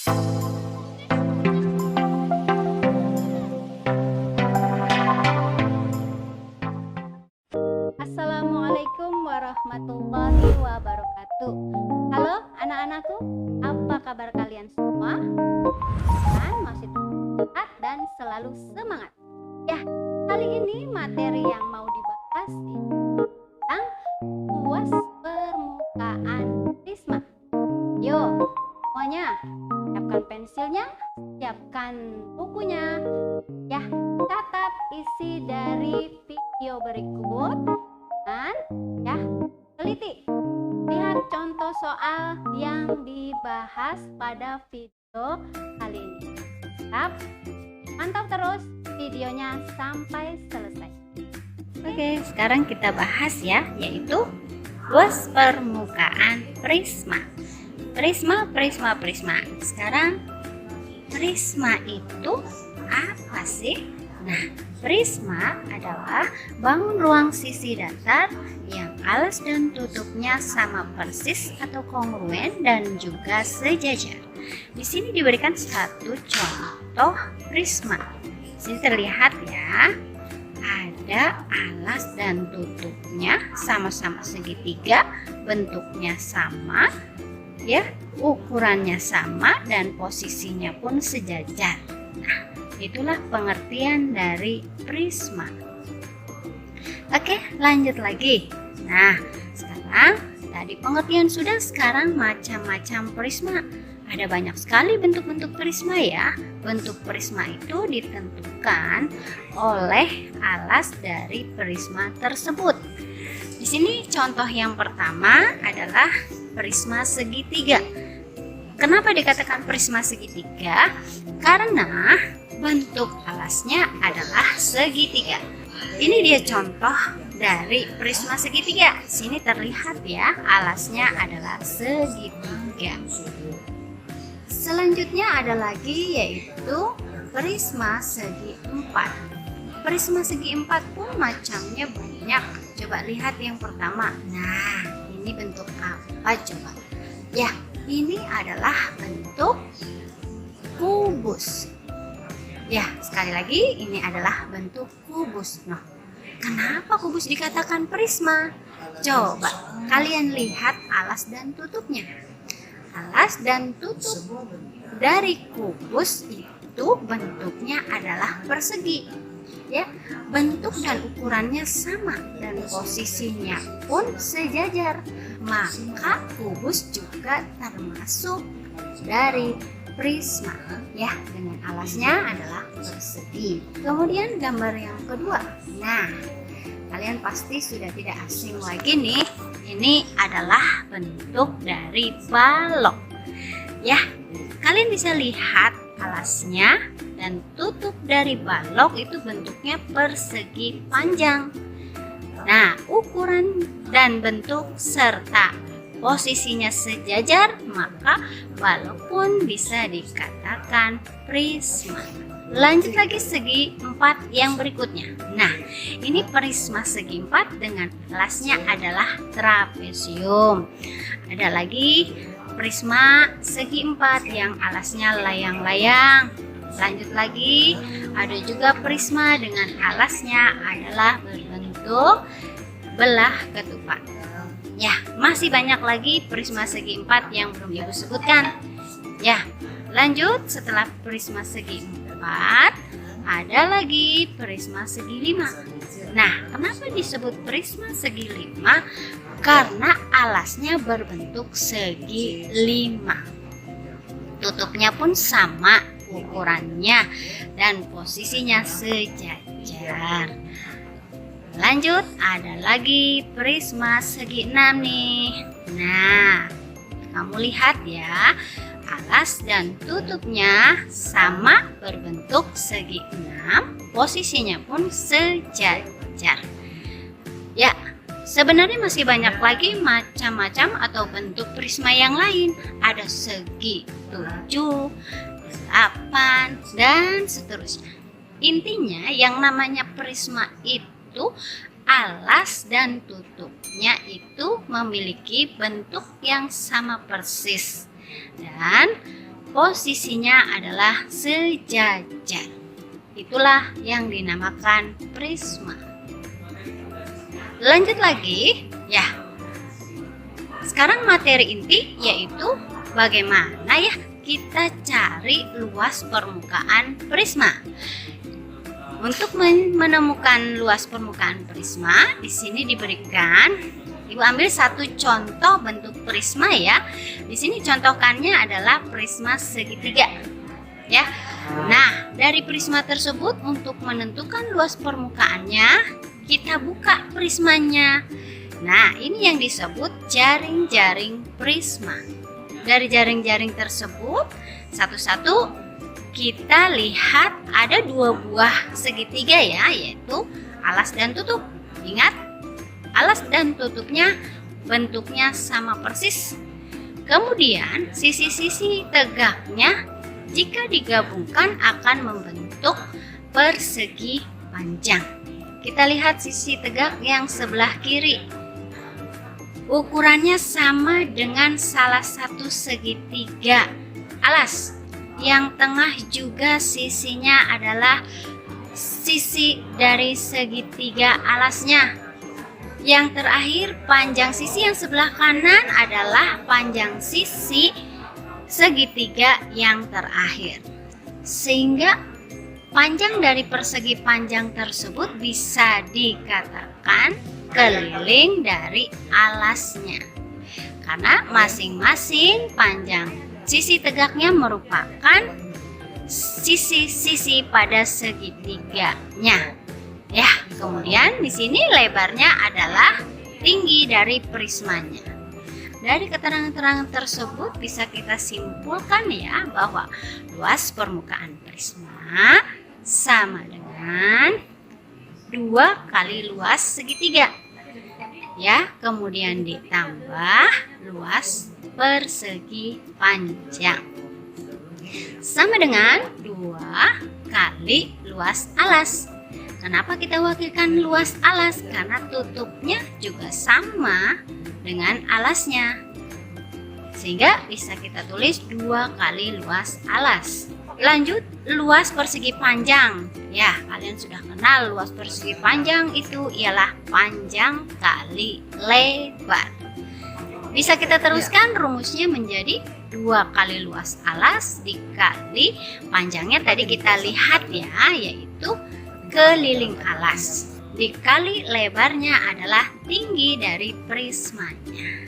Assalamualaikum warahmatullahi wabarakatuh. Halo anak-anakku, apa kabar kalian semua? Kan masih sehat dan selalu semangat. Ya, kali ini materi yang mau dibahas tentang luas permukaan prisma. Yo, semuanya, siapkan pensilnya, siapkan bukunya. Ya, catat isi dari video berikut dan ya, teliti. Lihat contoh soal yang dibahas pada video kali ini. Tetap mantap terus videonya sampai selesai. Oke, sekarang kita bahas ya, yaitu luas permukaan prisma. Prisma. Sekarang prisma itu apa sih? Nah, prisma adalah bangun ruang sisi datar yang alas dan tutupnya sama persis atau kongruen dan juga sejajar. Di sini diberikan satu contoh prisma. Di sini terlihat ya, ada alas dan tutupnya sama-sama segitiga, bentuknya sama, ya, ukurannya sama dan posisinya pun sejajar. Nah, itulah pengertian dari prisma. Oke, lanjut lagi. Nah, sekarang tadi pengertian sudah, sekarang macam-macam prisma. Ada banyak sekali bentuk-bentuk prisma ya. Bentuk prisma itu ditentukan oleh alas dari prisma tersebut. Di sini contoh yang pertama adalah prisma segitiga. Kenapa dikatakan prisma segitiga? Karena bentuk alasnya adalah segitiga. Ini dia contoh dari prisma segitiga. Sini terlihat ya, alasnya adalah segitiga. Selanjutnya ada lagi, yaitu prisma segi empat. Prisma segi empat pun macamnya banyak. Coba lihat yang pertama. Nah, ini bentuk apa coba? Ya, ini adalah bentuk kubus. Ya, sekali lagi ini adalah bentuk kubus. Nah, kenapa kubus dikatakan prisma? Coba kalian lihat alas dan tutupnya. Alas dan tutup dari kubus itu bentuknya adalah persegi. Ya, bentuk dan ukurannya sama dan posisinya pun sejajar. Maka kubus juga termasuk dari prisma ya, dengan alasnya adalah persegi. Kemudian gambar yang kedua. Nah, kalian pasti sudah tidak asing lagi nih. Ini adalah bentuk dari balok. Ya, kalian bisa lihat alasnya dan tutup dari balok itu bentuknya persegi panjang. Nah, ukuran dan bentuk serta posisinya sejajar, maka balok pun bisa dikatakan prisma. Lanjut lagi segi empat yang berikutnya. Nah, ini prisma segi empat dengan alasnya adalah trapesium. Ada lagi prisma segi empat yang alasnya layang-layang. Lanjut lagi, ada juga prisma dengan alasnya adalah berbentuk belah ketupat. Ya, masih banyak lagi prisma segi empat yang belum ibu sebutkan. Ya, lanjut setelah prisma segi empat, ada lagi prisma segi lima. Nah, kenapa disebut prisma segi lima? Karena alasnya berbentuk segi lima. Tutupnya pun sama ukurannya dan posisinya sejajar. Lanjut, ada lagi prisma segi enam nih. Nah, kamu lihat ya, alas dan tutupnya sama berbentuk segi enam, posisinya pun sejajar. Ya, sebenarnya masih banyak lagi macam-macam atau bentuk prisma yang lain. Ada segi 7, 8, dan seterusnya. Intinya yang namanya prisma itu alas dan tutupnya itu memiliki bentuk yang sama persis dan posisinya adalah sejajar. Itulah yang dinamakan prisma. Lanjut lagi, ya. Sekarang materi inti yaitu bagaimana ya kita cari luas permukaan prisma. Untuk menemukan luas permukaan prisma, di sini diberikan, Ibu ambil satu contoh bentuk prisma ya. Di sini contohkannya adalah prisma segitiga. Ya. Nah, dari prisma tersebut untuk menentukan luas permukaannya, kita buka prismanya. Nah, ini yang disebut jaring-jaring prisma. Dari jaring-jaring tersebut, satu-satu kita lihat ada dua buah segitiga ya, yaitu alas dan tutup. Ingat, alas dan tutupnya bentuknya sama persis. Kemudian sisi-sisi tegaknya jika digabungkan akan membentuk persegi panjang. Kita lihat sisi tegak yang sebelah kiri. Ukurannya sama dengan salah satu segitiga alas. Yang tengah juga sisinya adalah sisi dari segitiga alasnya. Yang terakhir, panjang sisi yang sebelah kanan adalah panjang sisi segitiga yang terakhir. Sehingga panjang dari persegi panjang tersebut bisa dikatakan keliling dari alasnya. Karena masing-masing panjang sisi tegaknya merupakan sisi-sisi pada segitiganya. Ya, kemudian di sini lebarnya adalah tinggi dari prismanya. Dari keterangan-keterangan tersebut bisa kita simpulkan ya bahwa luas permukaan prisma sama dengan 2 kali luas segitiga. Ya, kemudian ditambah luas persegi panjang sama dengan 2 kali luas alas. Kenapa kita wakilkan luas alas? Karena tutupnya juga sama dengan alasnya, sehingga bisa kita tulis 2 kali luas alas. Lanjut, luas persegi panjang. Ya, kalian sudah kenal luas persegi panjang itu ialah panjang kali lebar. Bisa kita teruskan rumusnya menjadi 2 kali luas alas dikali panjangnya tadi kita lihat ya, yaitu keliling alas. Dikali lebarnya adalah tinggi dari prismanya.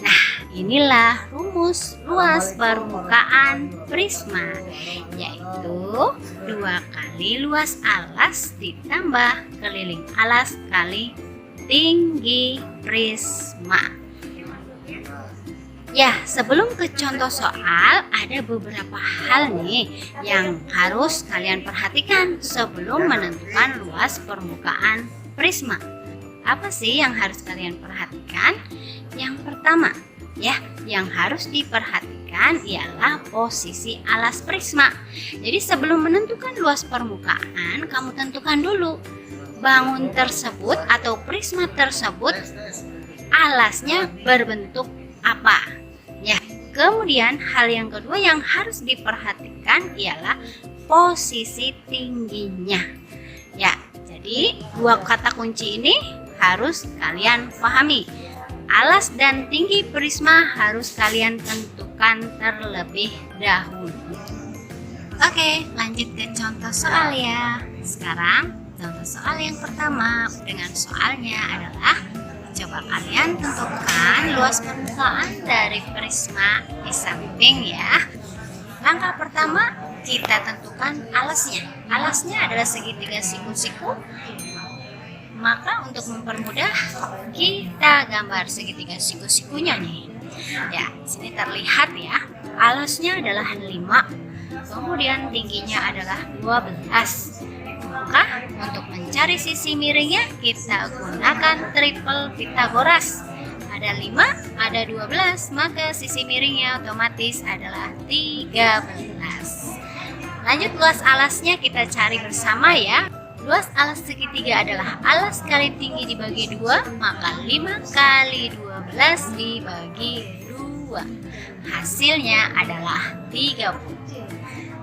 Nah, inilah rumus luas permukaan prisma, yaitu 2 kali luas alas ditambah keliling alas kali tinggi prisma. Ya, sebelum ke contoh soal, ada beberapa hal nih yang harus kalian perhatikan sebelum menentukan luas permukaan prisma. Apa sih yang harus kalian perhatikan? Yang pertama, ya, yang harus diperhatikan ialah posisi alas prisma. Jadi sebelum menentukan luas permukaan, kamu tentukan dulu bangun tersebut atau prisma tersebut alasnya berbentuk apa. Ya, kemudian hal yang kedua yang harus diperhatikan ialah posisi tingginya. Ya, jadi 2 kata kunci ini harus kalian pahami. Alas dan tinggi prisma harus kalian tentukan terlebih dahulu. Oke, lanjut ke contoh soal ya. Sekarang contoh soal yang pertama dengan soalnya adalah coba kalian tentukan luas permukaan dari prisma di samping ya. Langkah pertama kita tentukan alasnya. Alasnya adalah segitiga siku-siku. Maka untuk mempermudah kita gambar segitiga siku-sikunya nih. Ya, di sini terlihat ya. Alasnya adalah 5. Kemudian tingginya adalah 12. Maka untuk mencari sisi miringnya kita gunakan triple Pythagoras. Ada 5, ada 12, maka sisi miringnya otomatis adalah 13. Lanjut luas alasnya kita cari bersama ya. Luas alas segitiga adalah alas kali tinggi dibagi 2, maka 5 kali 12 dibagi 2. 2. Hasilnya adalah 30.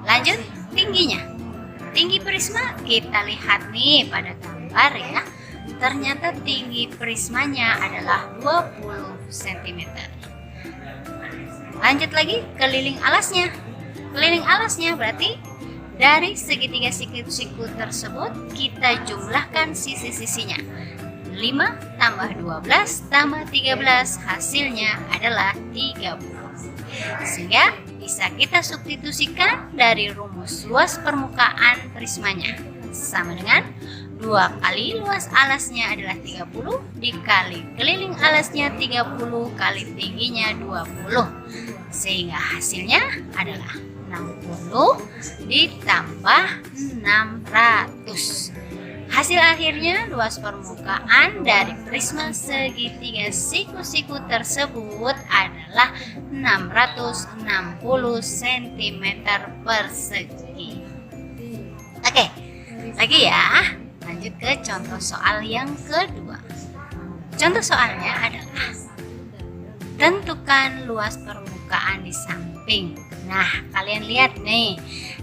Lanjut tingginya. Tinggi prisma kita lihat nih pada gambar ya. Ternyata tinggi prismanya adalah 20 cm. Lanjut lagi keliling alasnya. Keliling alasnya berarti dari segitiga siku-siku tersebut kita jumlahkan sisi-sisinya. 5 tambah 12 tambah 13 hasilnya adalah 30. Sehingga bisa kita substitusikan dari rumus luas permukaan prismanya. Sama dengan 2 kali luas alasnya adalah 30 dikali keliling alasnya 30 kali tingginya 20. Sehingga hasilnya adalah 60 ditambah 600. Hasil akhirnya luas permukaan dari prisma segitiga siku-siku tersebut adalah 660 cm persegi. Oke, lagi ya. Lanjut ke contoh soal yang kedua. Contoh soalnya adalah tentukan luas permukaan di samping. Nah, kalian lihat nih,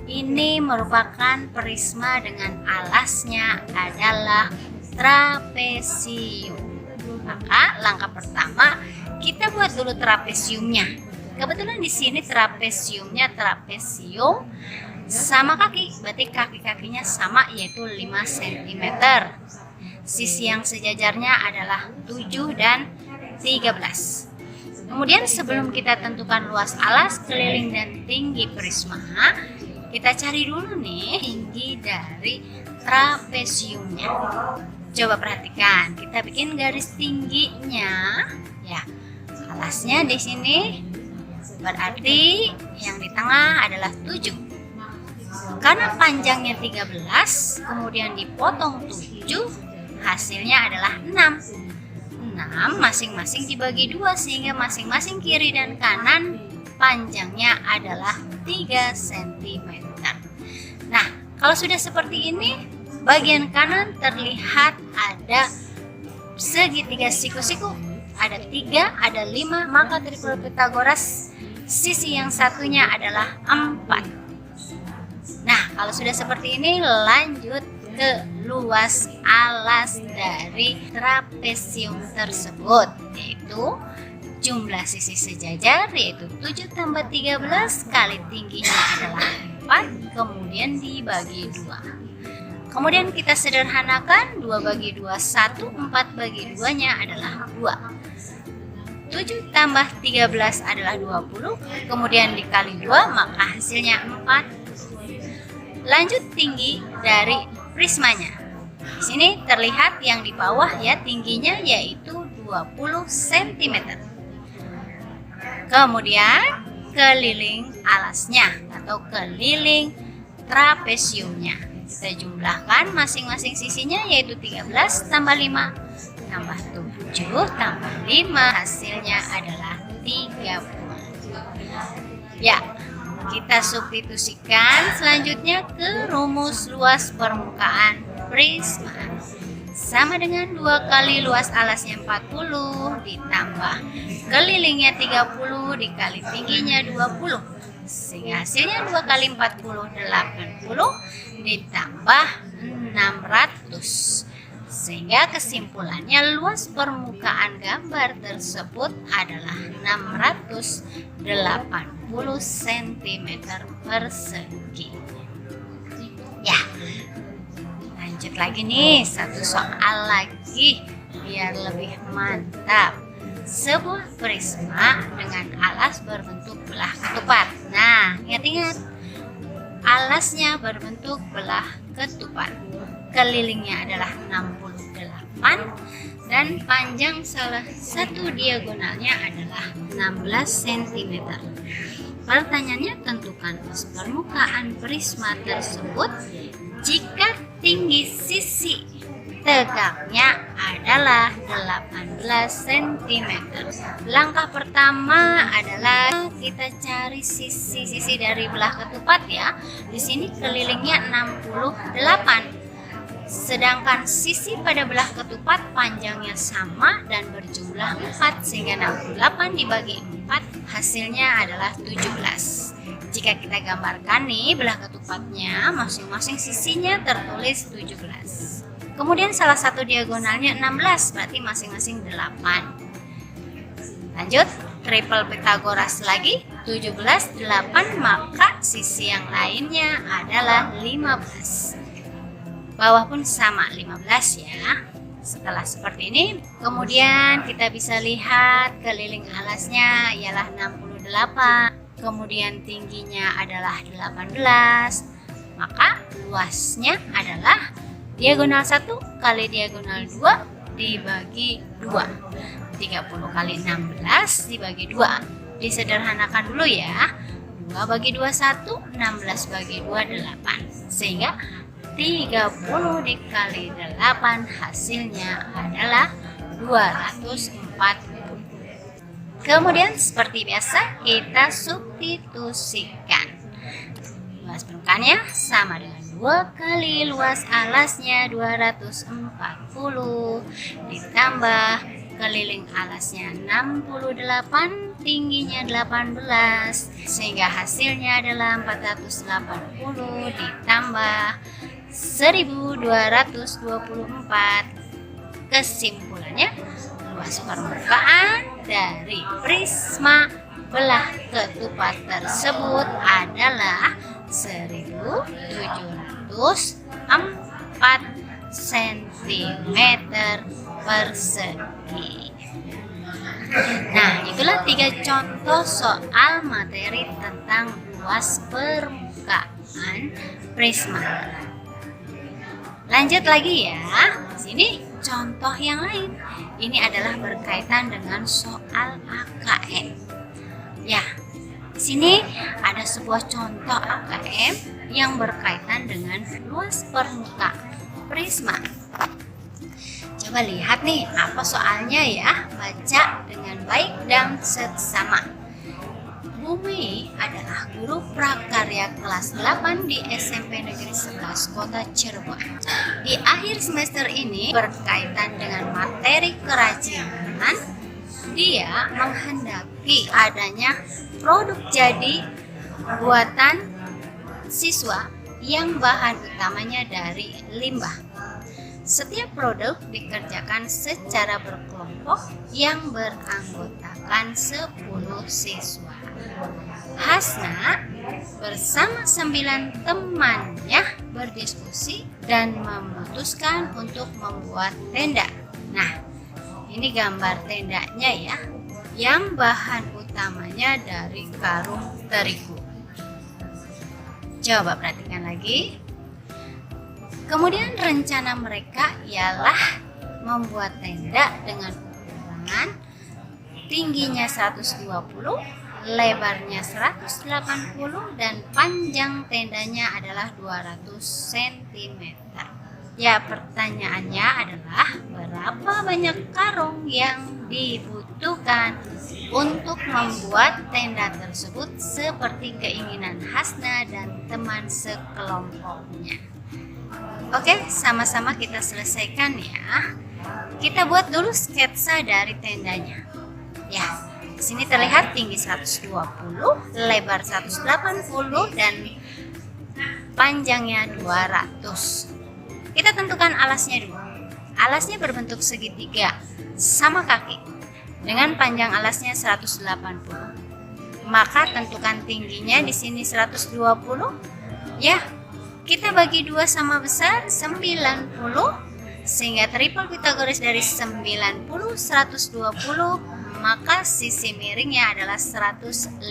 ini merupakan prisma dengan alasnya adalah trapesium. Maka langkah pertama kita buat dulu trapesiumnya. Kebetulan di sini trapesiumnya trapesium sama kaki, berarti kaki-kakinya sama yaitu 5 cm. Sisi yang sejajarnya adalah 7 dan 13. Kemudian sebelum kita tentukan luas alas, keliling dan tinggi prisma, kita cari dulu nih tinggi dari trapesiumnya. Coba perhatikan, kita bikin garis tingginya ya. Alasnya di sini berarti yang di tengah adalah 7. Karena panjangnya 13, kemudian dipotong 7, hasilnya adalah 6. 6 masing-masing dibagi 2 sehingga masing-masing kiri dan kanan panjangnya adalah 3 cm. Nah, kalau sudah seperti ini, bagian kanan terlihat ada segitiga siku-siku. Ada 3, ada 5, maka triple Pythagoras sisi yang satunya adalah 4. Nah, kalau sudah seperti ini, lanjut ke luas alas dari trapesium tersebut, yaitu jumlah sisi sejajar yaitu 7 tambah 13 kali tingginya adalah 4, kemudian dibagi 2. Kemudian kita sederhanakan, 2 bagi 2 1, 4 bagi 2 nya adalah 2. 7 tambah 13 adalah 20, kemudian dikali 2 maka hasilnya 4. Lanjut tinggi dari prismanya. Di sini terlihat yang di bawah ya, tingginya yaitu 20 cm. Kemudian keliling alasnya atau keliling trapesiumnya. Kita jumlahkan masing-masing sisinya yaitu 13 tambah 5 tambah 7 tambah 5 hasilnya adalah 30. Ya, kita substitusikan selanjutnya ke rumus luas permukaan prisma. Sama dengan 2 kali luas alasnya 40 ditambah kelilingnya 30 dikali tingginya 20. Sehingga hasilnya 2 kali 40 80 ditambah 600. Sehingga kesimpulannya luas permukaan gambar tersebut adalah 680 cm persegi. Ya, lanjut lagi nih, satu soal lagi biar lebih mantap. Sebuah prisma dengan alas berbentuk belah ketupat. Nah, ingat-ingat, alasnya berbentuk belah ketupat. Kelilingnya adalah 68 dan panjang salah satu diagonalnya adalah 16 cm. Pertanyaannya, tentukan luas permukaan prisma tersebut jika tinggi sisi tegaknya adalah 18 cm. Langkah pertama adalah kita cari sisi-sisi dari belah ketupat ya. Di sini kelilingnya 68. Sedangkan sisi pada belah ketupat panjangnya sama dan berjumlah 4, sehingga 68 dibagi 4 hasilnya adalah 17. Jika kita gambarkan nih belah ketupatnya, masing-masing sisinya tertulis 17. Kemudian salah satu diagonalnya 16, berarti masing-masing 8. Lanjut, triple Pythagoras lagi, 17, 8, maka sisi yang lainnya adalah 15. Bawah pun sama, 15 ya. Setelah seperti ini, kemudian kita bisa lihat keliling alasnya ialah 68, kemudian tingginya adalah 18, maka luasnya adalah diagonal 1 kali diagonal 2 dibagi 2. 30 kali 16 dibagi 2. Disederhanakan dulu ya. 2 bagi 2 1, 16 bagi 2 8. Sehingga 30 dikali 8 hasilnya adalah 240. Kemudian seperti biasa kita substitusikan. Luas permukaannya sama dengan 2 kali luas alasnya 240 ditambah keliling alasnya 68, tingginya 18, sehingga hasilnya adalah 480 ditambah 1224. Kesimpulannya, luas permukaan dari prisma belah ketupat tersebut adalah 1704 cm persegi. Nah, itulah 3 contoh soal materi tentang luas permukaan prisma. Lanjut lagi ya. Sini contoh yang lain. Ini adalah berkaitan dengan soal AKM. Ya, di sini ada sebuah contoh AKM yang berkaitan dengan luas permukaan prisma. Coba lihat nih apa soalnya ya, baca dengan baik dan seksama. Bumi adalah guru prakarya kelas 8 di SMP Negeri 11 Kota Cirebon. Di akhir semester ini berkaitan dengan materi kerajinan, dia menghendaki adanya produk jadi buatan siswa yang bahan utamanya dari limbah. Setiap produk dikerjakan secara berkelompok yang beranggotakan 10 siswa. Hasna bersama 9 temannya berdiskusi dan memutuskan untuk membuat tenda. Nah, ini gambar tendanya ya, yang bahan utamanya dari karung terigu. Coba perhatikan lagi. Kemudian rencana mereka ialah membuat tenda dengan ukuran tingginya 120, lebarnya 180 dan panjang tendanya adalah 200 cm. Ya, pertanyaannya adalah berapa banyak karung yang dibutuhkan untuk membuat tenda tersebut seperti keinginan Hasna dan teman sekelompoknya. Oke, sama-sama kita selesaikan ya. Kita buat dulu sketsa dari tendanya. Ya, di sini terlihat tinggi 120, lebar 180 dan panjangnya 200. Kita tentukan alasnya dulu. Alasnya berbentuk segitiga sama kaki dengan panjang alasnya 180. Maka tentukan tingginya di sini 120. Ya, kita bagi 2 sama besar 90, sehingga triple Pythagoras dari 90 120, maka sisi miringnya adalah 150.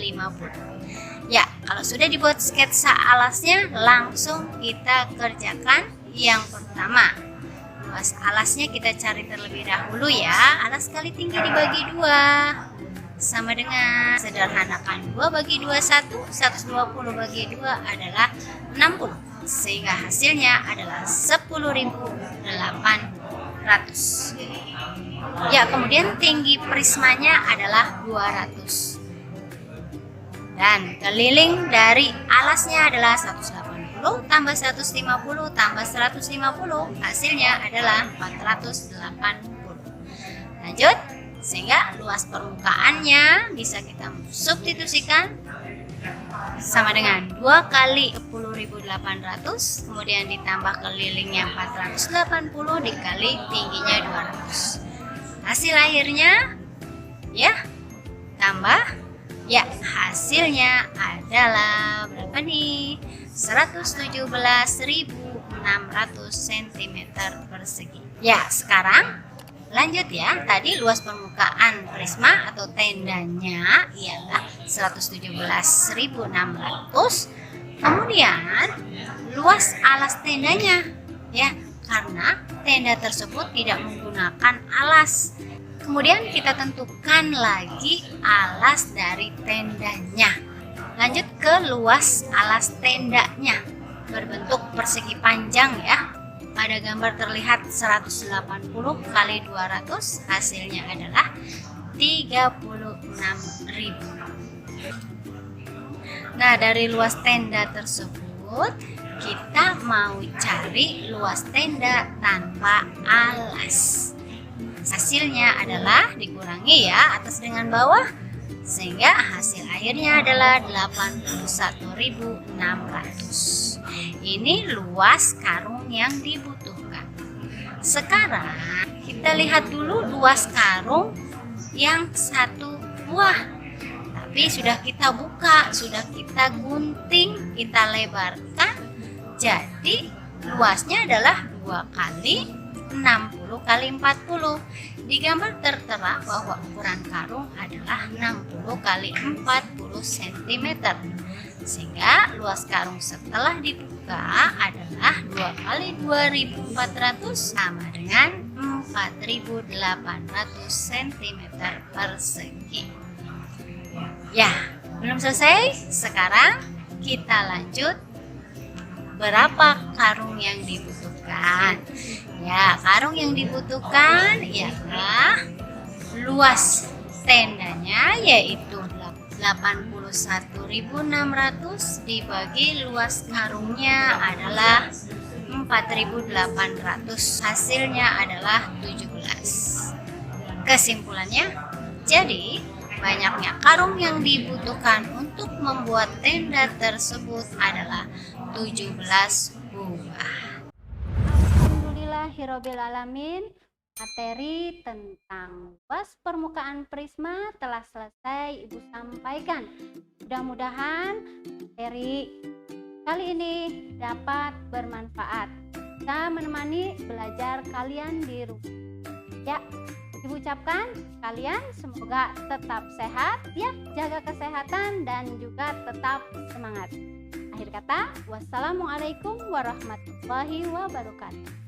Ya, kalau sudah dibuat sketsa alasnya, langsung kita kerjakan yang pertama. Luas alasnya kita cari terlebih dahulu ya. Alas kali tinggi dibagi 2 sama dengan, sederhanakan 2 bagi 2 1, 120 bagi 2 adalah 60, sehingga hasilnya adalah 10.800. Ya, kemudian tinggi prismanya adalah 200 dan keliling dari alasnya adalah 180. 150 tambah 150 tambah 150, hasilnya adalah 480. Lanjut, sehingga luas permukaannya bisa kita substitusikan sama dengan 2 kali 10.800, kemudian ditambah kelilingnya 480 dikali tingginya 200. Hasil akhirnya ya tambah ya, hasilnya adalah berapa nih? 117.600 cm persegi. Ya, sekarang lanjut ya. Tadi luas permukaan prisma atau tendanya ialah 117.600. Kemudian luas alas tendanya ya, karena tenda tersebut tidak menggunakan alas. Kemudian kita tentukan lagi alas dari tendanya. Lanjut ke luas alas tendanya, berbentuk persegi panjang ya. Pada gambar terlihat 180 kali 200, hasilnya adalah 36.000. Nah, dari luas tenda tersebut kita mau cari luas tenda tanpa alas. Hasilnya adalah dikurangi ya atas dengan bawah, sehingga hasil akhirnya adalah 81.600. Ini luas karung yang dibutuhkan. Sekarang kita lihat dulu luas karung yang satu buah. Tapi sudah kita buka, sudah kita gunting, kita lebarkan. Jadi luasnya adalah 2 kali 60 kali 40. Di gambar tertera bahwa ukuran karung adalah 60 kali 40 cm. Sehingga luas karung setelah dibuka adalah 2 kali 2400 sama dengan 4800 cm persegi. Ya, belum selesai. Sekarang kita lanjut berapa karung yang dibutuhkan. Ya, karung yang dibutuhkan ialah luas tendanya yaitu 81.600 dibagi luas karungnya adalah 4.800. Hasilnya adalah 17. Kesimpulannya, jadi banyaknya karung yang dibutuhkan untuk membuat tenda tersebut adalah 17 buah. Alhamdulillahirabbil alamin. Materi tentang luas permukaan prisma telah selesai Ibu sampaikan. Mudah-mudahan materi kali ini dapat bermanfaat. Bisa menemani belajar kalian di rumah. Ya, Ibu ucapkan kalian semoga tetap sehat ya, jaga kesehatan dan juga tetap semangat. Akhir kata, wassalamualaikum warahmatullahi wabarakatuh.